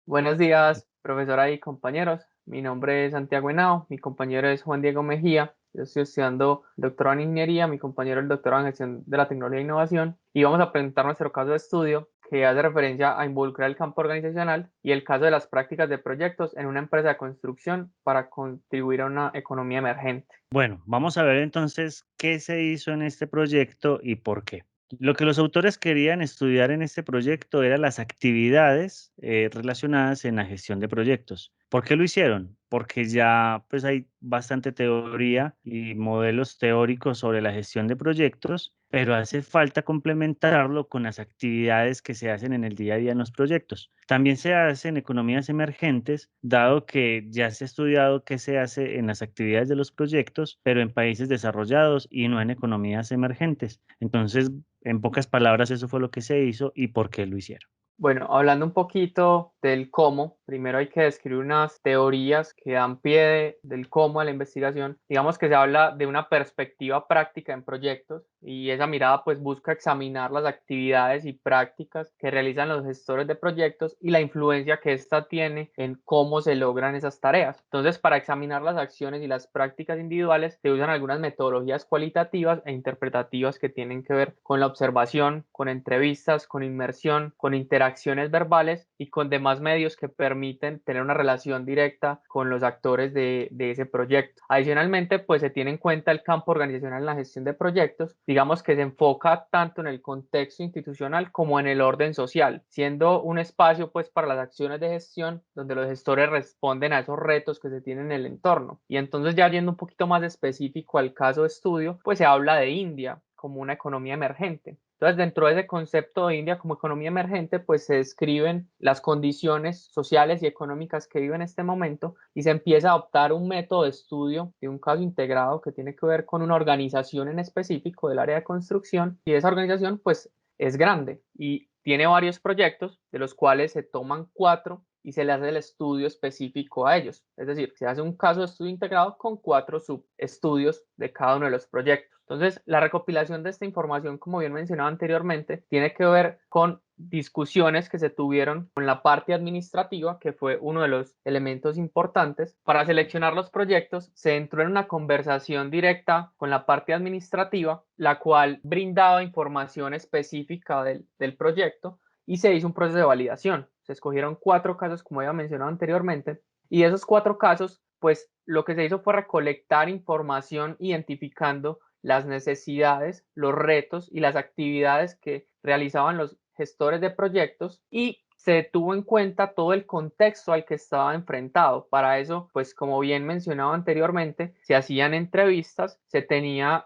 Buenos días, profesora y compañeros. Mi nombre es Santiago Henao, mi compañero es Juan Diego Mejía. Yo estoy estudiando doctorado en ingeniería, mi compañero el doctorado en gestión de la tecnología e innovación. Y vamos a presentar nuestro caso de estudio que hace referencia a involucrar el campo organizacional y el caso de las prácticas de proyectos en una empresa de construcción para contribuir a una economía emergente. Bueno, vamos a ver entonces qué se hizo en este proyecto y por qué. Lo que los autores querían estudiar en este proyecto eran las actividades relacionadas en la gestión de proyectos. ¿Por qué lo hicieron? Porque ya pues hay bastante teoría y modelos teóricos sobre la gestión de proyectos, pero hace falta complementarlo con las actividades que se hacen en el día a día en los proyectos. También se hacen economías emergentes, dado que ya se ha estudiado qué se hace en las actividades de los proyectos, pero en países desarrollados y no en economías emergentes. Entonces, en pocas palabras, eso fue lo que se hizo y por qué lo hicieron. Bueno, hablando un poquito del cómo, primero hay que describir unas teorías que dan pie del cómo a la investigación. Digamos que se habla de una perspectiva práctica en proyectos y esa mirada pues busca examinar las actividades y prácticas que realizan los gestores de proyectos y la influencia que ésta tiene en cómo se logran esas tareas. Entonces, para examinar las acciones y las prácticas individuales se usan algunas metodologías cualitativas e interpretativas que tienen que ver con la observación, con entrevistas, con inmersión, con interacciones verbales y con demás medios que permiten tener una relación directa con los actores de ese proyecto. Adicionalmente, pues se tiene en cuenta el campo organizacional en la gestión de proyectos, digamos que se enfoca tanto en el contexto institucional como en el orden social, siendo un espacio pues para las acciones de gestión donde los gestores responden a esos retos que se tienen en el entorno. Y entonces ya yendo un poquito más específico al caso de estudio, pues se habla de India como una economía emergente. Entonces, dentro de ese concepto de India como economía emergente, pues se describen las condiciones sociales y económicas que vive en este momento y se empieza a adoptar un método de estudio de un caso integrado que tiene que ver con una organización en específico del área de construcción y esa organización pues es grande y tiene varios proyectos de los cuales se toman 4 y se le hace el estudio específico a ellos. Es decir, se hace un caso de estudio integrado con 4 subestudios de cada uno de los proyectos. Entonces, la recopilación de esta información, como bien mencionado anteriormente, tiene que ver con discusiones que se tuvieron con la parte administrativa, que fue uno de los elementos importantes. Para seleccionar los proyectos, se entró en una conversación directa con la parte administrativa, la cual brindaba información específica del proyecto y se hizo un proceso de validación. Se escogieron 4 casos, como había mencionado anteriormente, y de esos 4 casos, pues lo que se hizo fue recolectar información identificando las necesidades, los retos y las actividades que realizaban los gestores de proyectos y se tuvo en cuenta todo el contexto al que estaba enfrentado. Para eso, pues como bien mencionado anteriormente, se hacían entrevistas, se tenía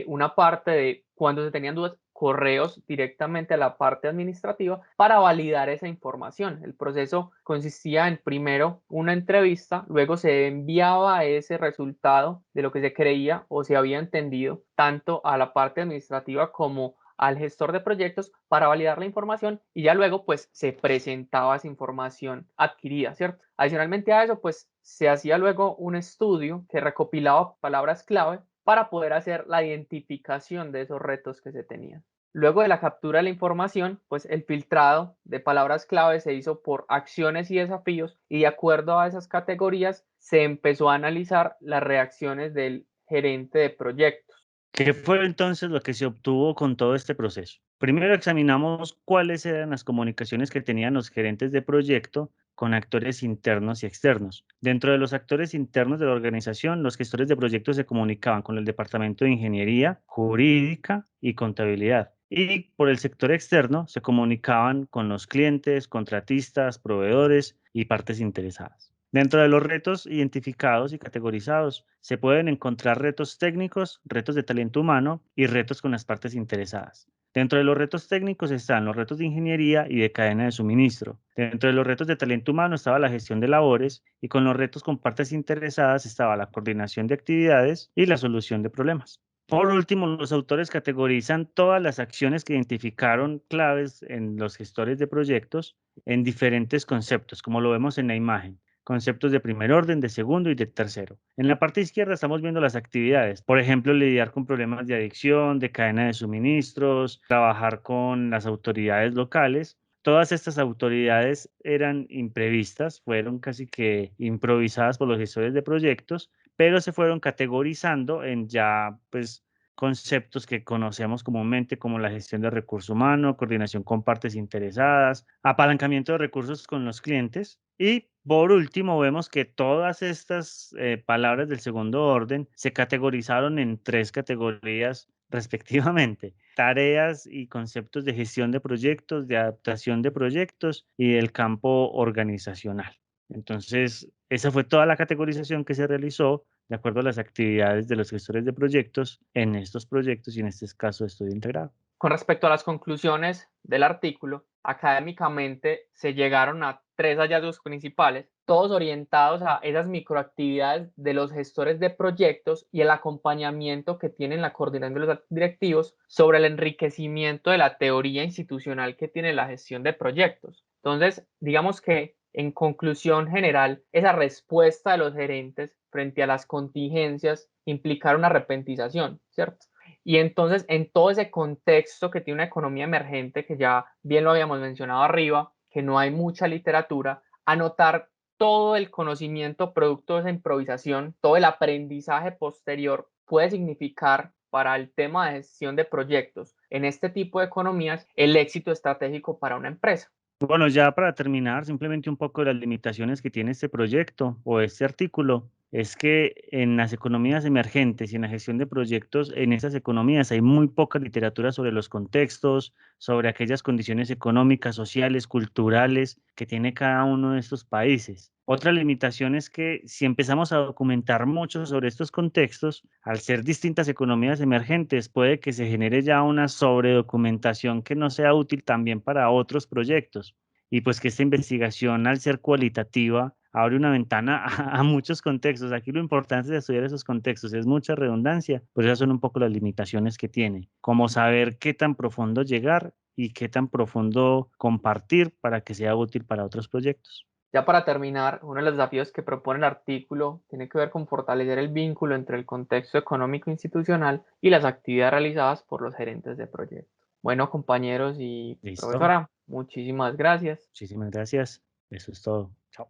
una parte de cuando se tenían dudas, correos directamente a la parte administrativa para validar esa información. El proceso consistía en primero una entrevista, luego se enviaba ese resultado de lo que se creía o se había entendido tanto a la parte administrativa como al gestor de proyectos para validar la información y ya luego pues se presentaba esa información adquirida, ¿cierto? Adicionalmente a eso pues se hacía luego un estudio que recopilaba palabras clave para poder hacer la identificación de esos retos que se tenían. Luego de la captura de la información, pues el filtrado de palabras clave se hizo por acciones y desafíos y de acuerdo a esas categorías se empezó a analizar las reacciones del gerente de proyectos. ¿Qué fue entonces lo que se obtuvo con todo este proceso? Primero examinamos cuáles eran las comunicaciones que tenían los gerentes de proyecto con actores internos y externos. Dentro de los actores internos de la organización, los gestores de proyectos se comunicaban con el departamento de ingeniería, jurídica y contabilidad. Y por el sector externo se comunicaban con los clientes, contratistas, proveedores y partes interesadas. Dentro de los retos identificados y categorizados, se pueden encontrar retos técnicos, retos de talento humano y retos con las partes interesadas. Dentro de los retos técnicos están los retos de ingeniería y de cadena de suministro. Dentro de los retos de talento humano estaba la gestión de labores y con los retos con partes interesadas estaba la coordinación de actividades y la solución de problemas. Por último, los autores categorizan todas las acciones que identificaron claves en los gestores de proyectos en diferentes conceptos, como lo vemos en la imagen. Conceptos de primer orden, de segundo y de tercero. En la parte izquierda estamos viendo las actividades, por ejemplo, lidiar con problemas de adicción, de cadena de suministros, trabajar con las autoridades locales. Todas estas autoridades eran imprevistas, fueron casi que improvisadas por los gestores de proyectos, pero se fueron categorizando en ya, pues, conceptos que conocemos comúnmente como la gestión de recursos humanos, coordinación con partes interesadas, apalancamiento de recursos con los clientes. Y por último, vemos que todas estas palabras del segundo orden se categorizaron en tres categorías respectivamente: tareas y conceptos de gestión de proyectos, de adaptación de proyectos y del campo organizacional. Entonces, esa fue toda la categorización que se realizó de acuerdo a las actividades de los gestores de proyectos en estos proyectos y en este caso de estudio integrado. Con respecto a las conclusiones del artículo, académicamente se llegaron a tres hallazgos principales, todos orientados a esas microactividades de los gestores de proyectos y el acompañamiento que tienen la coordinación de los directivos sobre el enriquecimiento de la teoría institucional que tiene la gestión de proyectos. Entonces, digamos que en conclusión general, esa respuesta de los gerentes frente a las contingencias implicaron una repentización, ¿cierto? Y entonces, en todo ese contexto que tiene una economía emergente, que ya bien lo habíamos mencionado arriba, que no hay mucha literatura, anotar todo el conocimiento producto de esa improvisación, todo el aprendizaje posterior puede significar para el tema de gestión de proyectos en este tipo de economías el éxito estratégico para una empresa. Bueno, ya para terminar, simplemente un poco de las limitaciones que tiene este proyecto o este artículo, es que en las economías emergentes y en la gestión de proyectos, en esas economías hay muy poca literatura sobre los contextos, sobre aquellas condiciones económicas, sociales, culturales que tiene cada uno de estos países. Otra limitación es que si empezamos a documentar mucho sobre estos contextos, al ser distintas economías emergentes, puede que se genere ya una sobredocumentación que no sea útil también para otros proyectos. Y pues que esta investigación, al ser cualitativa, abre una ventana a muchos contextos. Aquí lo importante es estudiar esos contextos. Es mucha redundancia, pero esas son un poco las limitaciones que tiene, como saber qué tan profundo llegar y qué tan profundo compartir para que sea útil para otros proyectos. Ya para terminar, uno de los desafíos que propone el artículo tiene que ver con fortalecer el vínculo entre el contexto económico institucional y las actividades realizadas por los gerentes de proyecto. Bueno, compañeros y Listo. profesora, muchísimas gracias. Muchísimas gracias. Eso es todo. Chao.